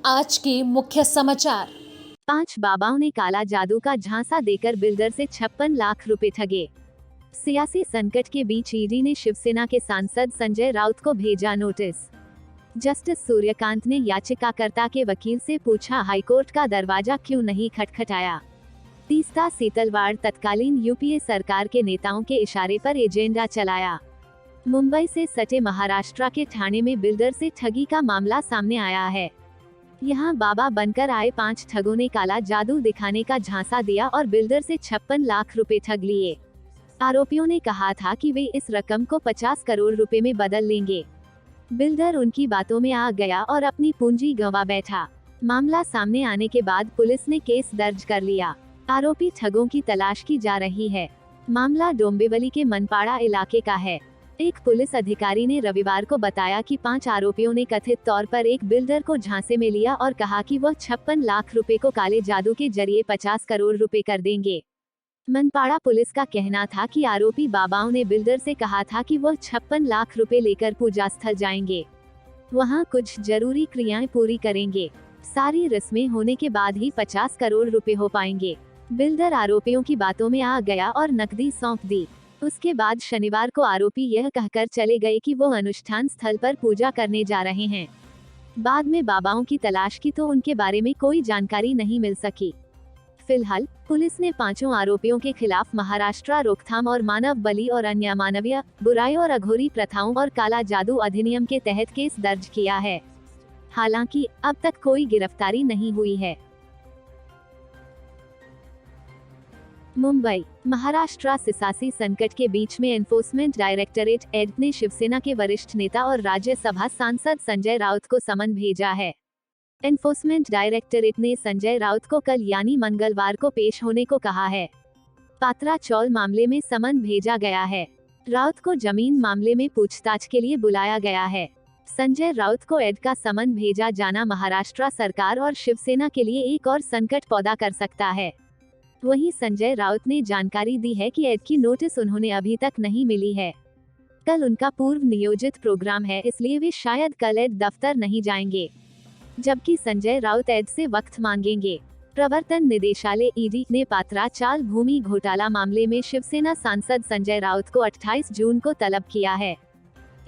आज के मुख्य समाचार। 5 बाबाओं ने काला जादू का झांसा देकर बिल्डर से 56 लाख रुपए ठगे। सियासी संकट के बीच ईडी ने शिवसेना के सांसद संजय राउत को भेजा नोटिस। जस्टिस सूर्यकांत ने याचिकाकर्ता के वकील से पूछा, हाईकोर्ट का दरवाजा क्यों नहीं खटखटाया। तीस्ता सीतलवाड़ तत्कालीन यूपीए सरकार के नेताओं के इशारे पर एजेंडा चलाया। मुंबई से सटे महाराष्ट्र के ठाणे में बिल्डर से ठगी का मामला सामने आया है। यहाँ बाबा बनकर आए 5 ठगों ने काला जादू दिखाने का झांसा दिया और बिल्डर से 56 लाख रुपए ठग लिए। आरोपियों ने कहा था कि वे इस रकम को 50 करोड़ रुपए में बदल लेंगे। बिल्डर उनकी बातों में आ गया और अपनी पूंजी गंवा बैठा। मामला सामने आने के बाद पुलिस ने केस दर्ज कर लिया। आरोपी ठगों की तलाश की जा रही है। मामला डोंबिवली के मनपाड़ा इलाके का है। एक पुलिस अधिकारी ने रविवार को बताया कि 5 आरोपियों ने कथित तौर पर एक बिल्डर को झांसे में लिया और कहा कि वह 56 लाख रुपए को काले जादू के जरिए 50 करोड़ रुपए कर देंगे। मनपाड़ा पुलिस का कहना था कि आरोपी बाबाओं ने बिल्डर से कहा था कि वह 56 लाख रुपए लेकर पूजा स्थल जाएंगे, वहां कुछ जरूरी क्रियाएं पूरी करेंगे। सारी रस्में होने के बाद ही 50 करोड़ रुपए हो पाएंगे। बिल्डर आरोपियों की बातों में आ गया और नकदी सौंप दी। उसके बाद शनिवार को आरोपी यह कहकर चले गए कि वो अनुष्ठान स्थल पर पूजा करने जा रहे हैं। बाद में बाबाओं की तलाश की तो उनके बारे में कोई जानकारी नहीं मिल सकी। फिलहाल पुलिस ने 5 आरोपियों के खिलाफ महाराष्ट्र रोकथाम और मानव बलि और अन्य मानवीय बुराई और अघोरी प्रथाओं और काला जादू अधिनियम के तहत केस दर्ज किया है। हालांकि अब तक कोई गिरफ्तारी नहीं हुई है। मुंबई, महाराष्ट्र सियासी संकट के बीच में एनफोर्समेंट डायरेक्टरेट एड ने शिवसेना के वरिष्ठ नेता और राज्यसभा सांसद संजय राउत को समन भेजा है। एनफोर्समेंट डायरेक्टरेट ने संजय राउत को कल यानी मंगलवार को पेश होने को कहा है। पात्रा चौल मामले में समन भेजा गया है। राउत को जमीन मामले में पूछताछ के लिए बुलाया गया है। संजय राउत को एड का समन भेजा जाना महाराष्ट्र सरकार और शिवसेना के लिए एक और संकट पैदा कर सकता है। वहीं संजय राउत ने जानकारी दी है कि एड की नोटिस उन्होंने अभी तक नहीं मिली है। कल उनका पूर्व नियोजित प्रोग्राम है, इसलिए वे शायद कल एड दफ्तर नहीं जाएंगे, जबकि संजय राउत एड से वक्त मांगेंगे। प्रवर्तन निदेशालय ईडी ने पात्रा चाल भूमि घोटाला मामले में शिवसेना सांसद संजय राउत को 28 जून को तलब किया है।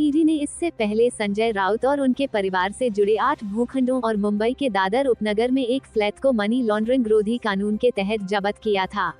ईडी ने इससे पहले संजय राउत और उनके परिवार से जुड़े 8 भूखंडों और मुंबई के दादर उपनगर में एक फ्लैट को मनी लॉन्ड्रिंग रोधी कानून के तहत जब्त किया था।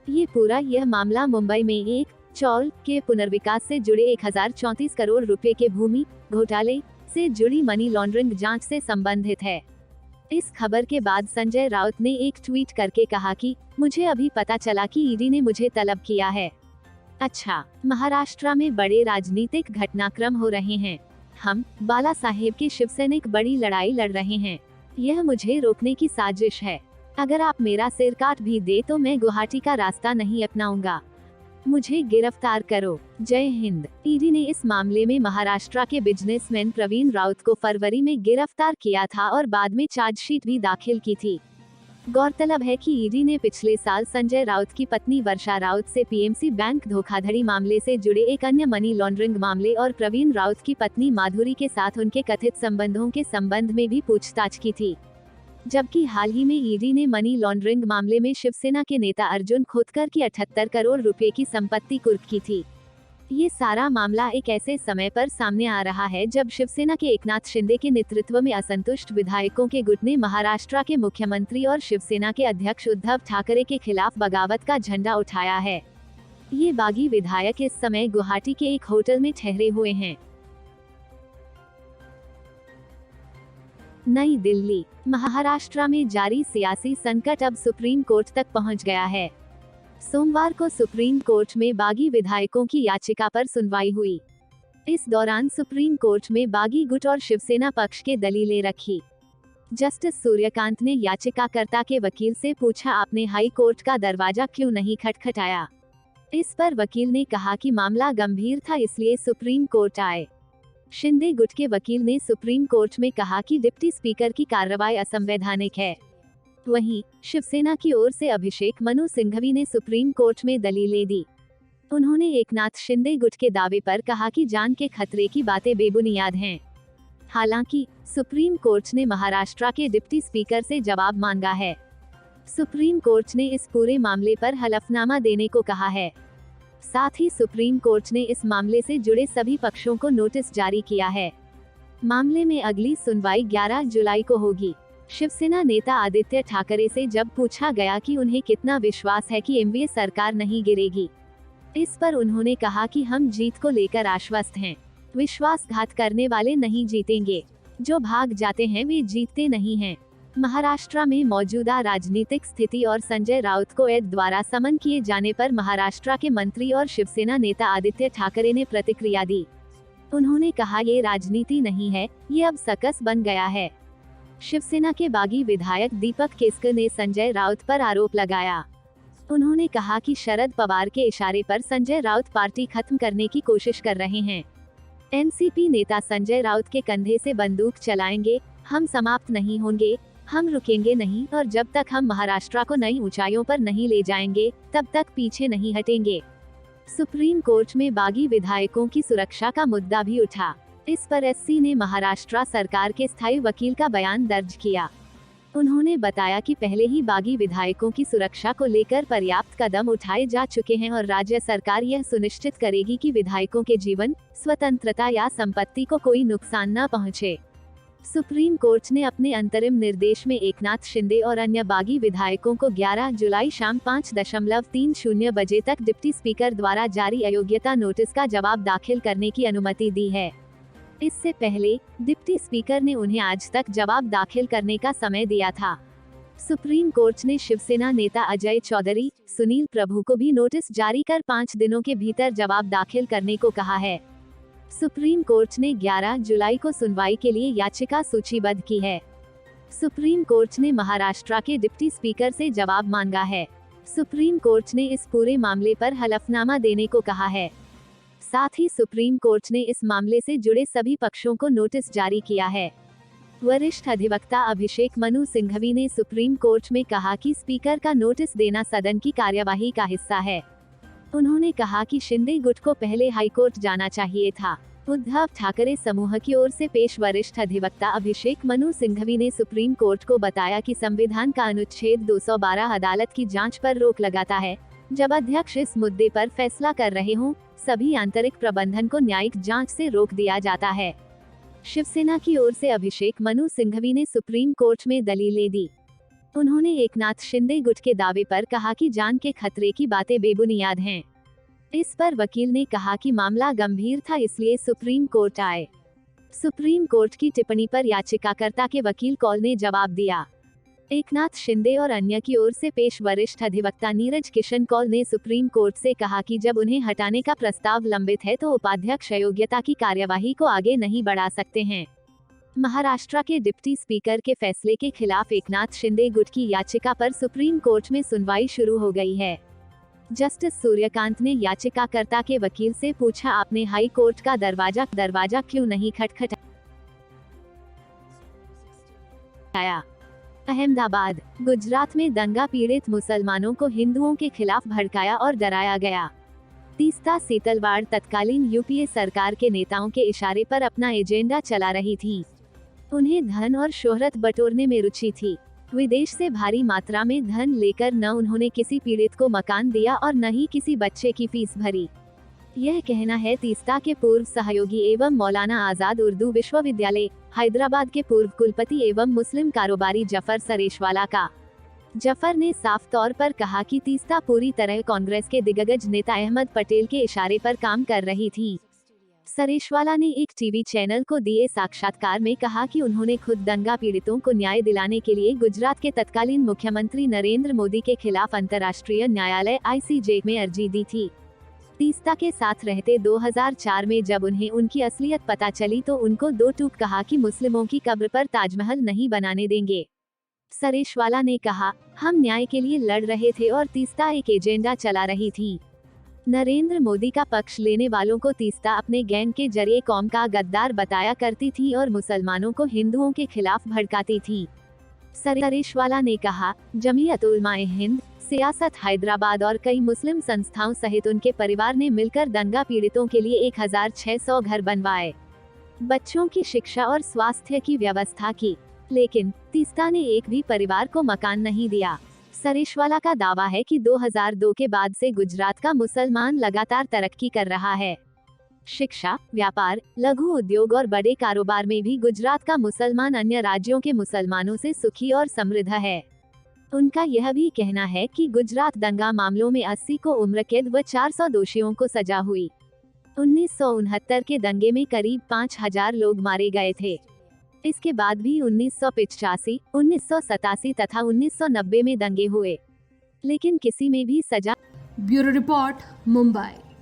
यह मामला मुंबई में एक चौल के पुनर्विकास से जुड़े 1034 करोड़ रुपए के भूमि घोटाले से जुड़ी मनी लॉन्ड्रिंग जांच से संबंधित है। इस खबर के बाद संजय राउत ने एक ट्वीट करके कहा कि मुझे अभी पता चला कि ईडी ने मुझे तलब किया है। अच्छा, महाराष्ट्र में बड़े राजनीतिक घटनाक्रम हो रहे हैं। हम बाला साहेब के शिवसैनिक बड़ी लड़ाई लड़ रहे हैं। यह मुझे रोकने की साजिश है। अगर आप मेरा सिर काट भी दे तो मैं गुवाहाटी का रास्ता नहीं अपनाऊंगा। मुझे गिरफ्तार करो। जय हिंद। ईडी ने इस मामले में महाराष्ट्र के बिजनेसमैन प्रवीण राउत को फरवरी में गिरफ्तार किया था और बाद में चार्जशीट भी दाखिल की थी। गौरतलब है कि ईडी ने पिछले साल संजय राउत की पत्नी वर्षा राउत से पीएमसी बैंक धोखाधड़ी मामले से जुड़े एक अन्य मनी लॉन्ड्रिंग मामले और प्रवीण राउत की पत्नी माधुरी के साथ उनके कथित संबंधों के संबंध में भी पूछताछ की थी। जबकि हाल ही में ईडी ने मनी लॉन्ड्रिंग मामले में शिवसेना के नेता अर्जुन खोतकर की 78 करोड़ रुपए की संपत्ति कुर्क की थी। ये सारा मामला एक ऐसे समय पर सामने आ रहा है जब शिवसेना के एकनाथ शिंदे के नेतृत्व में असंतुष्ट विधायकों के गुट ने महाराष्ट्र के मुख्यमंत्री और शिवसेना के अध्यक्ष उद्धव ठाकरे के खिलाफ बगावत का झंडा उठाया है। ये बागी विधायक इस समय गुवाहाटी के एक होटल में ठहरे हुए हैं। नई दिल्ली, महाराष्ट्र में जारी सियासी संकट अब सुप्रीम कोर्ट तक पहुंच गया है। सोमवार को सुप्रीम कोर्ट में बागी विधायकों की याचिका पर सुनवाई हुई। इस दौरान सुप्रीम कोर्ट में बागी गुट और शिवसेना पक्ष के दलीलें रखी। जस्टिस सूर्यकांत ने याचिकाकर्ता के वकील से पूछा, आपने हाई कोर्ट का दरवाजा क्यों नहीं खटखटाया। इस पर वकील ने कहा कि मामला गंभीर था, इसलिए सुप्रीम कोर्ट आए। शिंदे गुट के वकील ने सुप्रीम कोर्ट में कहा कि डिप्टी स्पीकर की कार्रवाई असंवैधानिक है। वहीं शिवसेना की ओर से अभिषेक मनु सिंघवी ने सुप्रीम कोर्ट में दलीलें दी। उन्होंने एकनाथ शिंदे गुट के दावे पर कहा कि जान के खतरे की बातें बेबुनियाद हैं। हालांकि सुप्रीम कोर्ट ने महाराष्ट्र के डिप्टी स्पीकर से जवाब मांगा है। सुप्रीम कोर्ट ने इस पूरे मामले पर हलफनामा देने को कहा है। साथ ही सुप्रीम कोर्ट ने इस मामले से जुड़े सभी पक्षों को नोटिस जारी किया है। मामले में अगली सुनवाई 11 जुलाई को होगी। शिवसेना नेता आदित्य ठाकरे से जब पूछा गया कि उन्हें कितना विश्वास है कि एनडीए सरकार नहीं गिरेगी, इस पर उन्होंने कहा कि हम जीत को लेकर आश्वस्त हैं। विश्वासघात करने वाले नहीं जीतेंगे, जो भाग जाते हैं वे जीतते नहीं हैं। महाराष्ट्र में मौजूदा राजनीतिक स्थिति और संजय राउत को ईडी द्वारा समन किए जाने पर महाराष्ट्र के मंत्री और शिवसेना नेता आदित्य ठाकरे ने प्रतिक्रिया दी। उन्होंने कहा, ये राजनीति नहीं है, ये अब सर्कस बन गया है। शिवसेना के बागी विधायक दीपक केसकर ने संजय राउत पर आरोप लगाया। उन्होंने कहा कि शरद पवार के इशारे पर संजय राउत पार्टी खत्म करने की कोशिश कर रहे हैं। एनसीपी नेता संजय राउत के कंधे से बंदूक चलाएंगे, हम समाप्त नहीं होंगे, हम रुकेंगे नहीं और जब तक हम महाराष्ट्र को नई ऊंचाइयों पर नहीं ले जाएंगे तब तक पीछे नहीं हटेंगे। सुप्रीम कोर्ट में बागी विधायकों की सुरक्षा का मुद्दा भी उठा। इस पर एससी ने महाराष्ट्र सरकार के स्थायी वकील का बयान दर्ज किया। उन्होंने बताया कि पहले ही बागी विधायकों की सुरक्षा को लेकर पर्याप्त कदम उठाए जा चुके हैं और राज्य सरकार यह सुनिश्चित करेगी कि विधायकों के जीवन, स्वतंत्रता या संपत्ति को कोई नुकसान न पहुंचे। सुप्रीम कोर्ट ने अपने अंतरिम निर्देश में एकनाथ शिंदे और अन्य बागी विधायकों को 11 जुलाई शाम 5:30 बजे तक डिप्टी स्पीकर द्वारा जारी अयोग्यता नोटिस का जवाब दाखिल करने की अनुमति दी है। इससे पहले डिप्टी स्पीकर ने उन्हें आज तक जवाब दाखिल करने का समय दिया था। सुप्रीम कोर्ट ने शिवसेना नेता अजय चौधरी, सुनील प्रभु को भी नोटिस जारी कर 5 दिनों के भीतर जवाब दाखिल करने को कहा है। सुप्रीम कोर्ट ने 11 जुलाई को सुनवाई के लिए याचिका सूचीबद्ध की है। सुप्रीम कोर्ट ने महाराष्ट्र के डिप्टी स्पीकर से जवाब मांगा है। सुप्रीम कोर्ट ने इस पूरे मामले पर हलफनामा देने को कहा है। साथ ही सुप्रीम कोर्ट ने इस मामले से जुड़े सभी पक्षों को नोटिस जारी किया है। वरिष्ठ अधिवक्ता अभिषेक मनु सिंघवी ने सुप्रीम कोर्ट में कहा कि स्पीकर का नोटिस देना सदन की कार्यवाही का हिस्सा है। उन्होंने कहा कि शिंदे गुट को पहले हाईकोर्ट जाना चाहिए था। उद्धव ठाकरे समूह की ओर से पेश वरिष्ठ अधिवक्ता अभिषेक मनु सिंघवी ने सुप्रीम कोर्ट को बताया कि संविधान का अनुच्छेद 212 अदालत की जांच पर रोक लगाता है। जब अध्यक्ष इस मुद्दे पर फैसला कर रहे हों, सभी आंतरिक प्रबंधन को न्यायिक जांच से रोक दिया जाता है। शिवसेना की ओर से अभिषेक मनु सिंघवी ने सुप्रीम कोर्ट में दलीलें दी। उन्होंने एकनाथ शिंदे गुट के दावे पर कहा कि जान के खतरे की बातें बेबुनियाद हैं। इस पर वकील ने कहा कि मामला गंभीर था, इसलिए सुप्रीम कोर्ट आए। सुप्रीम कोर्ट की टिप्पणी पर याचिकाकर्ता के वकील कौल ने जवाब दिया। एकनाथ शिंदे और अन्य की ओर से पेश वरिष्ठ अधिवक्ता नीरज किशन कौल ने सुप्रीम कोर्ट से कहा कि जब उन्हें हटाने का प्रस्ताव लंबित है तो उपाध्यक्ष अयोग्यता की कार्यवाही को आगे नहीं बढ़ा सकते हैं। महाराष्ट्र के डिप्टी स्पीकर के फैसले के खिलाफ एकनाथ शिंदे गुट की याचिका पर सुप्रीम कोर्ट में सुनवाई शुरू हो गई है। जस्टिस सूर्यकांत ने याचिकाकर्ता के वकील से पूछा, आपने हाई कोर्ट का दरवाजा क्यों नहीं खटखटाया? अहमदाबाद, गुजरात में दंगा पीड़ित मुसलमानों को हिंदुओं के खिलाफ भड़काया और डराया गया। तीस्ता सीतलवाड़ तत्कालीन यूपीए सरकार के नेताओं के इशारे पर अपना एजेंडा चला रही थी। उन्हें धन और शोहरत बटोरने में रुचि थी। विदेश से भारी मात्रा में धन लेकर न उन्होंने किसी पीड़ित को मकान दिया और न ही किसी बच्चे की फीस भरी। यह कहना है तीस्ता के पूर्व सहयोगी एवं मौलाना आजाद उर्दू विश्वविद्यालय हैदराबाद के पूर्व कुलपति एवं मुस्लिम कारोबारी जफर सरेशवाला का। जफर ने साफ तौर पर कहा कि तीस्ता पूरी तरह कांग्रेस के दिग्गज नेता अहमद पटेल के इशारे पर काम कर रही थी। सरेशवाला ने एक टीवी चैनल को दिए साक्षात्कार में कहा कि उन्होंने खुद दंगा पीड़ितों को न्याय दिलाने के लिए गुजरात के तत्कालीन मुख्यमंत्री नरेंद्र मोदी के खिलाफ अंतर्राष्ट्रीय न्यायालय ICJ में अर्जी दी थी। तीस्ता के साथ रहते 2004 में जब उन्हें उनकी असलियत पता चली तो उनको दो टूक कहा कि मुस्लिमों की कब्र पर ताजमहल नहीं बनाने देंगे। सरेशवाला ने कहा, हम न्याय के लिए लड़ रहे थे और तीस्ता एक एजेंडा चला रही थी। नरेंद्र मोदी का पक्ष लेने वालों को तीस्ता अपने गैंग के जरिए कौम का गद्दार बताया करती थी और मुसलमानों को हिंदुओं के खिलाफ भड़काती थी। सरेशवाला ने कहा, जमीयत उलमाए हिंद, सियासत हैदराबाद और कई मुस्लिम संस्थाओं सहित उनके परिवार ने मिलकर दंगा पीड़ितों के लिए 1600 घर बनवाए। बच्चों की शिक्षा और स्वास्थ्य की व्यवस्था की, लेकिन तीस्ता ने एक भी परिवार को मकान नहीं दिया। सरेशवाला का दावा है कि 2002 के बाद से गुजरात का मुसलमान लगातार तरक्की कर रहा है। शिक्षा, व्यापार, लघु उद्योग और बड़े कारोबार में भी गुजरात का मुसलमान अन्य राज्यों के मुसलमानों से सुखी और समृद्ध है। उनका यह भी कहना है कि गुजरात दंगा मामलों में 80 को उम्र कैद व 400 दोषियों को सजा हुई। 1969 के दंगे में करीब 5000 लोग मारे गए थे। इसके बाद भी 1985, 1987 तथा 1990 में दंगे हुए, लेकिन किसी में भी सजा। Bureau report, Mumbai.